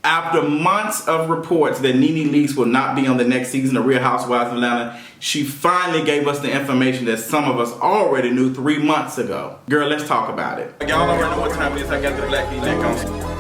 After months of reports that NeNe Leakes will not be on the next season of Real Housewives of Atlanta, she finally gave us the information that some of us already knew 3 months ago. Girl, let's talk about it. Y'all already know what time it is. I got the black V-neck on.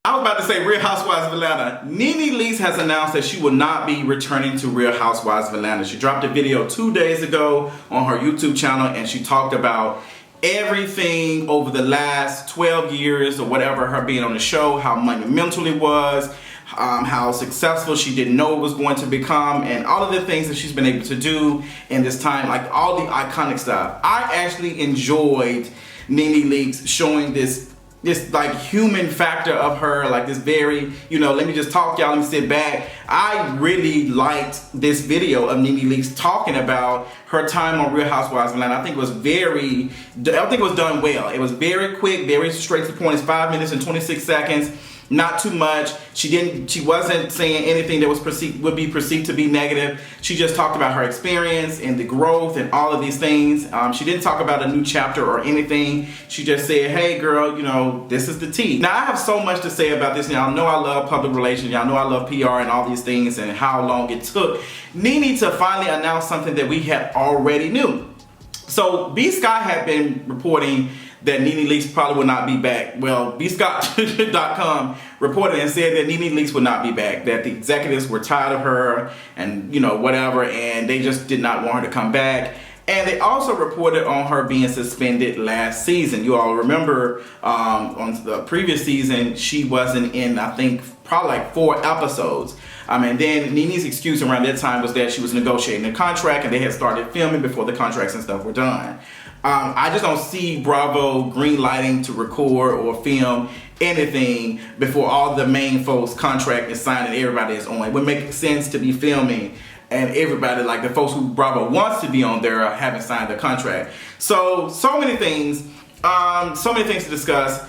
I was about to say Real Housewives of Atlanta. NeNe Leakes has announced that she will not be returning to Real Housewives of Atlanta. She dropped a video 2 days ago on her YouTube channel and she talked about everything over the last 12 years or whatever, her being on the show, how monumental it was, how successful she didn't know it was going to become, and all of the things that she's been able to do in this time, like all the iconic stuff. I actually enjoyed NeNe Leakes showing this like human factor of her, like this very, you know, let me just talk, y'all, let me sit back. I really liked this video of NeNe Leakes talking about her time on Real Housewives of Atlanta. I think it was done well. It was very quick, very straight to the point. It's 5 minutes and 26 seconds. Not too much. She wasn't saying anything that would be perceived to be negative. She just talked about her experience and the growth and all of these things. She didn't talk about a new chapter or anything. She just said, hey girl, you know, this is the tea. Now I have so much to say about this. Y'all know I love public relations. Y'all know I love PR and all these things and how long it took NeNe to finally announce something that we had already knew. So LoveBSCott had been reporting that NeNe Leakes probably will not be back. Well, LoveBSCott.com reported and said that NeNe Leakes would not be back, that the executives were tired of her and, you know, whatever, and they just did not want her to come back. And they also reported on her being suspended last season. You all remember on the previous season, she wasn't in, I think, probably like 4 episodes. And then NeNe's excuse around that time was that she was negotiating a contract and they had started filming before the contracts and stuff were done. I just don't see Bravo green lighting to record or film anything before all the main folks' contract is signed and everybody is on. It would make sense to be filming and everybody, like the folks who Bravo wants to be on there, haven't signed their contract. So many things to discuss.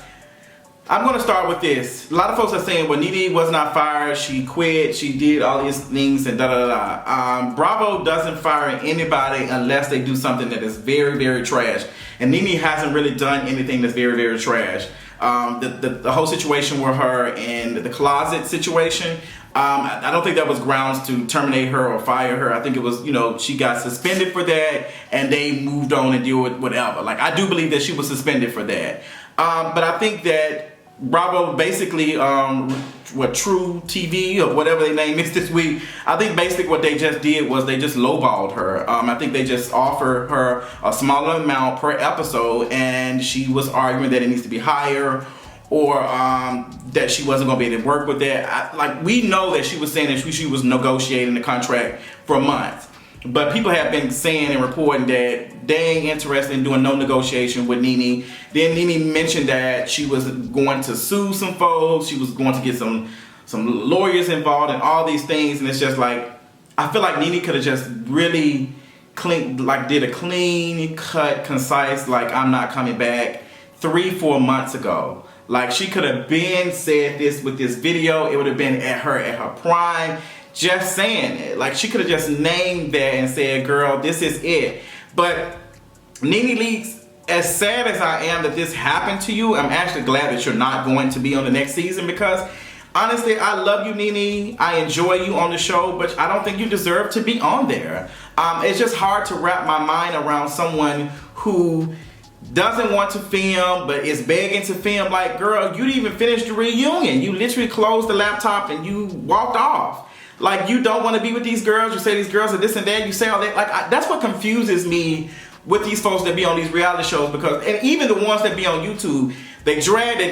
I'm going to start with this. A lot of folks are saying, well, NeNe was not fired. She quit. She did all these things and da-da-da. Bravo doesn't fire anybody unless they do something that is very, very trash. And NeNe hasn't really done anything that's very, very trash. The whole situation with her and the closet situation, I don't think that was grounds to terminate her or fire her. I think it was, you know, she got suspended for that and they moved on and deal with whatever. Like, I do believe that she was suspended for that. But I think that Bravo basically, True TV or whatever their name is this week, I think basically what they just did was they just lowballed her. I think they just offered her a smaller amount per episode and she was arguing that it needs to be higher or that she wasn't going to be able to work with that. Like, we know that she was saying that she was negotiating the contract for months. But people have been saying and reporting that they ain't interested in doing no negotiation with NeNe. Then NeNe mentioned that she was going to sue some folks. She was going to get some lawyers involved and all these things. And it's just like, I feel like NeNe could have just really did a clean cut, concise, like, I'm not coming back 3-4 months ago. Like, she could have been said this with this video. It would have been at her prime. Just saying it. Like, she could have just named that and said, girl, this is it. But NeNe Leakes, as sad as I am that this happened to you, I'm actually glad that you're not going to be on the next season because honestly, I love you, NeNe. I enjoy you on the show, but I don't think you deserve to be on there. It's just hard to wrap my mind around someone who doesn't want to film but is begging to film. Like, girl, you didn't even finish the reunion. You literally closed the laptop and you walked off. Like, you don't want to be with these girls. You say these girls are this and that. You say all that. Like, that's what confuses me with these folks that be on these reality shows. Because, and even the ones that be on YouTube, they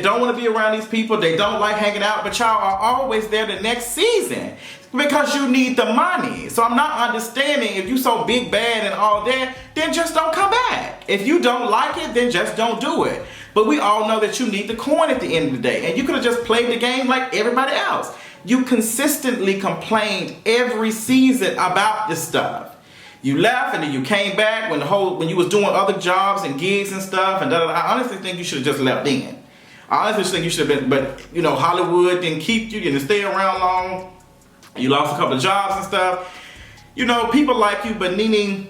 don't want to be around these people. They don't like hanging out. But y'all are always there the next season because you need the money. So I'm not understanding, if you so big, bad, and all that, then just don't come back. If you don't like it, then just don't do it. But we all know that you need the coin at the end of the day. And you could have just played the game like everybody else. You consistently complained every season about this stuff. You left and then you came back when you was doing other jobs and gigs and stuff and I honestly think you should have just left then. I honestly think you should have been, but you know, Hollywood didn't keep you, didn't stay around long. You lost a couple of jobs and stuff. You know, people like you, but NeNe,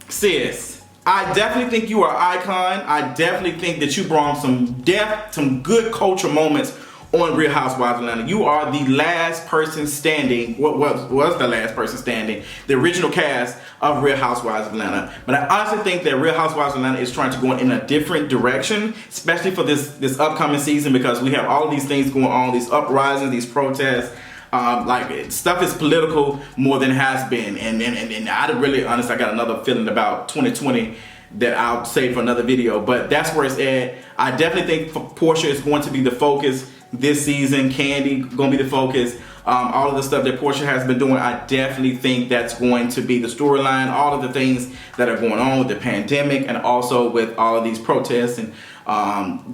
sis, I definitely think you are an icon. I definitely think that you brought some depth, some good culture moments on Real Housewives of Atlanta. You are the last person standing, what was the last person standing, the original cast of Real Housewives of Atlanta. But I honestly think that Real Housewives of Atlanta is trying to go in a different direction, especially for this upcoming season, because we have all of these things going on, these uprisings, these protests. Like, stuff is political more than it has been, and I really, honestly, I got another feeling about 2020 that I'll save for another video, but that's where it's at. I definitely think Portia is going to be the focus this season. Candy going to be the focus. All of the stuff that Portia has been doing, I definitely think that's going to be the storyline. All of the things that are going on with the pandemic, and also with all of these protests and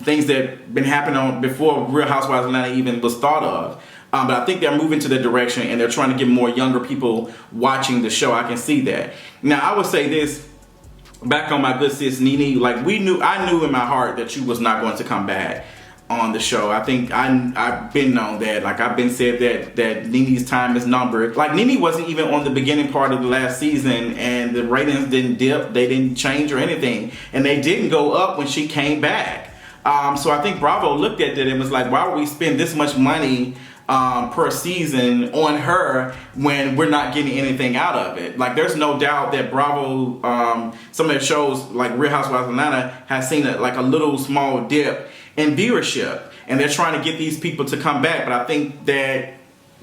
things that been happening on before Real Housewives of Atlanta even was thought of. But I think they're moving to that direction, and they're trying to get more younger people watching the show. I can see that. Now, I would say this, back on my good sis NeNe, like, I knew in my heart that you was not going to come back on the show. I think I've been known that. Like, I've been said that NeNe's time is numbered. Like, NeNe wasn't even on the beginning part of the last season, and the ratings didn't dip, they didn't change or anything, and they didn't go up when she came back. So I think Bravo looked at that and was like, why would we spend this much money per season on her when we're not getting anything out of it? Like, there's no doubt that Bravo, some of their shows like Real Housewives of Atlanta has seen a little small dip in viewership, and they're trying to get these people to come back. But I think that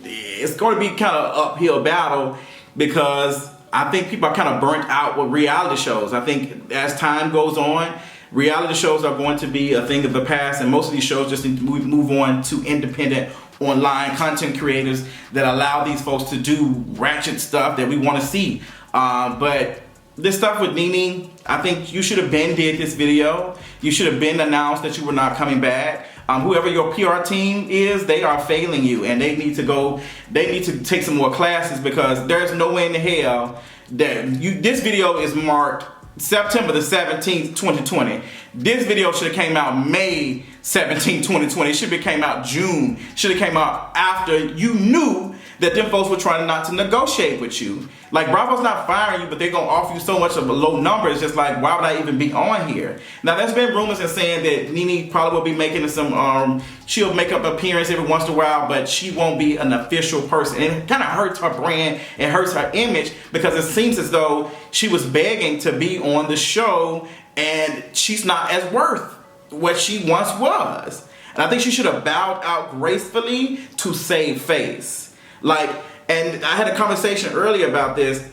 it's going to be kind of uphill battle, because I think people are kind of burnt out with reality shows. I think as time goes on, reality shows are going to be a thing of the past, and most of these shows just need to move on to independent online content creators that allow these folks to do ratchet stuff that we want to see. But this stuff with NeNe, I think you should have been did this video. You should have been announced that you were not coming back. Whoever your PR team is, they are failing you, and they need to take some more classes, because there's no way in the hell that this video is marked September the 17th, 2020. This video should have came out May 17th, 2020. It should have came out June. Should have came out after you knew that them folks were trying not to negotiate with you. Like, Bravo's not firing you, but they're going to offer you so much of a low number. It's just like, why would I even be on here? Now, there's been rumors and saying that NeNe probably will be making some, she'll make up an appearance every once in a while, but she won't be an official person. And it kind of hurts her brand and hurts her image, because it seems as though she was begging to be on the show, and she's not as worth what she once was. And I think she should have bowed out gracefully to save face. Like, and I had a conversation earlier about this,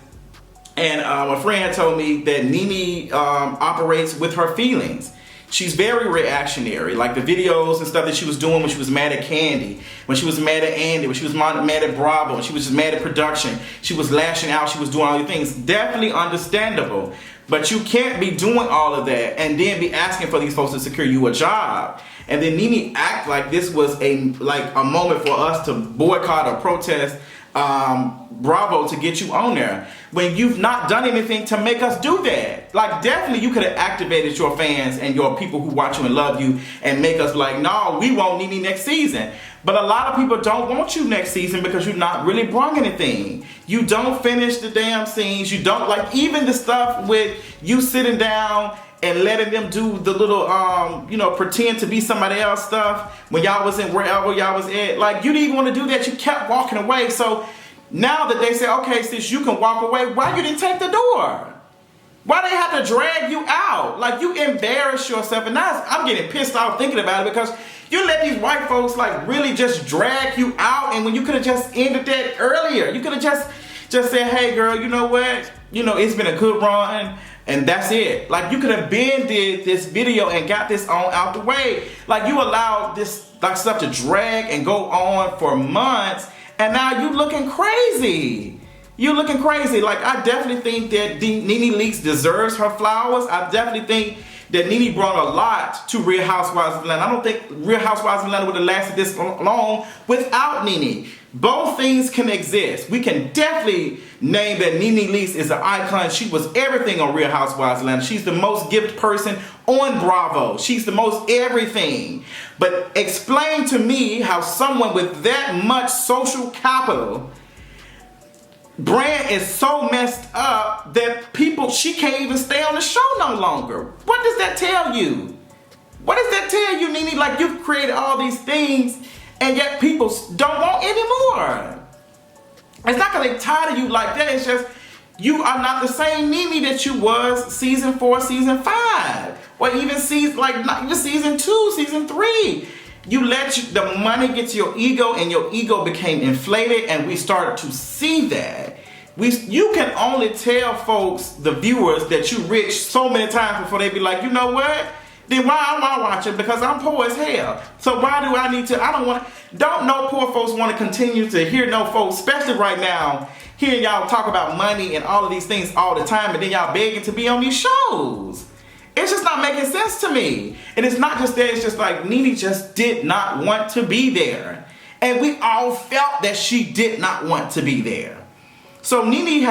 and a friend had told me that NeNe operates with her feelings. She's very reactionary. Like, the videos and stuff that she was doing when she was mad at Candy, when she was mad at Andy, when she was mad at Bravo, when she was just mad at production, she was lashing out, she was doing all these things. Definitely understandable. But you can't be doing all of that and then be asking for these folks to secure you a job. And then NeNe act like this was a moment for us to boycott or protest Bravo to get you on there, when you've not done anything to make us do that. Like, definitely you could have activated your fans and your people who watch you and love you and make us like, no, we want NeNe next season. But a lot of people don't want you next season because you're not really brought anything. You don't finish the damn scenes. You don't, like, even the stuff with you sitting down and letting them do the little, pretend to be somebody else stuff when y'all was in wherever y'all was at. Like, you didn't even want to do that. You kept walking away. So now that they say, okay, since you can walk away, why you didn't take the door? Why they have to drag you out? Like, you embarrass yourself. And now I'm getting pissed off thinking about it, because you let these white folks, like, really just drag you out. And when you could have just ended that earlier, you could have just said, hey, girl, you know what? It's been a good run. And that's it. Like, you could have been did this video and got this on out the way. Like, you allowed this stuff to drag and go on for months, and now you looking crazy. You looking crazy. Like, I definitely think that NeNe Leakes deserves her flowers. I definitely think that NeNe brought a lot to Real Housewives of Atlanta. I don't think Real Housewives of Atlanta would have lasted this long without NeNe. Both things can exist. We can definitely name that NeNe Leakes is an icon. She was everything on Real Housewives of Atlanta. She's the most gifted person on Bravo. She's the most everything. But explain to me how someone with that much social capital brand is so messed up that she can't even stay on the show no longer. What does that tell you? What does that tell you, NeNe? Like, you've created all these things and yet people don't want anymore. It's not because they're tired of you like that. It's just you are not the same NeNe that you was season 4, season 5, or even not even season 2, season 3. You let the money get to your ego, and your ego became inflated, and we started to see that. You can only tell folks, the viewers, that you rich so many times before they be like, you know what? Then why am I watching? Because I'm poor as hell. So why do I need to? Don't no poor folks want to continue to hear no folks, especially right now, hearing y'all talk about money and all of these things all the time, and then y'all begging to be on these shows. It's just not making sense to me. And it's not just that, it's just like NeNe just did not want to be there. And we all felt that she did not want to be there. So NeNe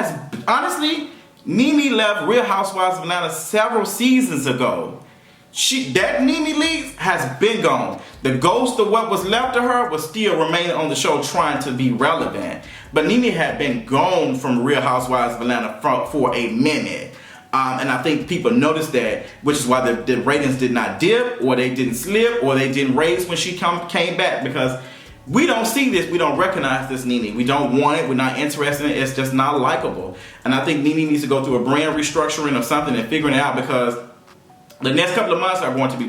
left Real Housewives of Atlanta several seasons ago. That NeNe Leakes has been gone. The ghost of what was left of her was still remaining on the show trying to be relevant. But NeNe had been gone from Real Housewives of Atlanta for a minute. And I think people noticed that, which is why the ratings did not dip, or they didn't slip, or they didn't raise when she came back, because we don't see this, we don't recognize this NeNe. We don't want it, we're not interested in it, it's just not likable. And I think NeNe needs to go through a brand restructuring of something and figuring it out, because the next couple of months are going to be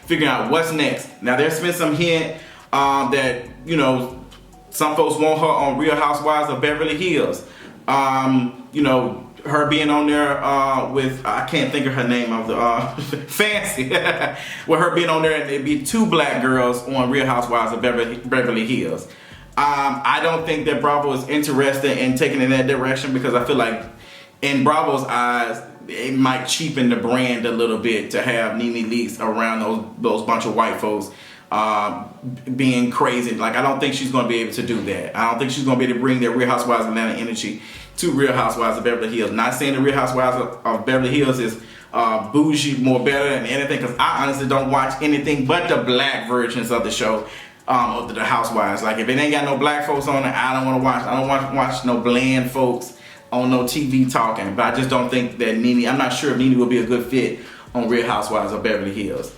figuring out what's next. Now, there's been some hint that, you know, some folks want her on Real Housewives of Beverly Hills. You know, her being on there with, I can't think of her name, of the Fancy, with her being on there, and it'd be 2 black girls on Real Housewives of Beverly Hills. I don't think that Bravo is interested in taking in that direction, because I feel like in Bravo's eyes, it might cheapen the brand a little bit to have NeNe Leakes around those bunch of white folks being crazy. Like, I don't think she's going to be able to do that. I don't think she's going to be able to bring their Real Housewives of Atlanta energy to Real Housewives of Beverly Hills. Not saying the Real Housewives of Beverly Hills is bougie, more better than anything, because I honestly don't watch anything but the black versions of the show, of the Housewives. Like, if it ain't got no black folks on it, I don't want to watch. I don't want to watch no bland folks on no TV talking. But I just don't think that NeNe, I'm not sure if NeNe will be a good fit on Real Housewives of Beverly Hills.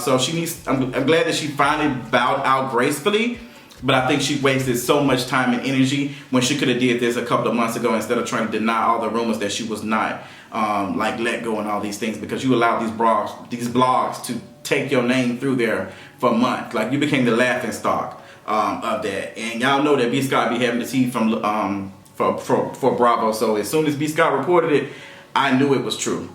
So she needs, I'm glad that she finally bowed out gracefully, but I think she wasted so much time and energy when she could have did this a couple of months ago, instead of trying to deny all the rumors that she was not like let go and all these things, because you allowed these blogs to take your name through there for months. Like, you became the laughing stock of that. And y'all know that BSCott be having the tea from for Bravo. So as soon as BSCott reported it, I knew it was true.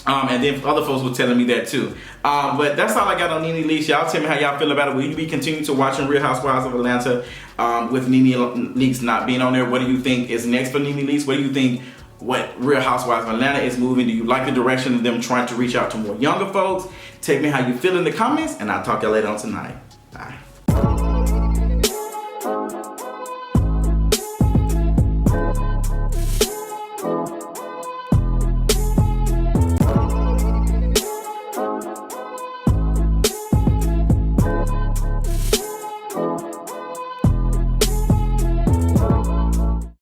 And then other folks were telling me that too. But that's all I got on NeNe Leakes. Y'all tell me how y'all feel about it. Will you be continuing to watching Real Housewives of Atlanta with NeNe Leakes not being on there? What do you think is next for NeNe Leakes? What do you think what Real Housewives of Atlanta is moving? Do you like the direction of them trying to reach out to more younger folks? Tell me how you feel in the comments, and I'll talk to y'all later on tonight. Bye.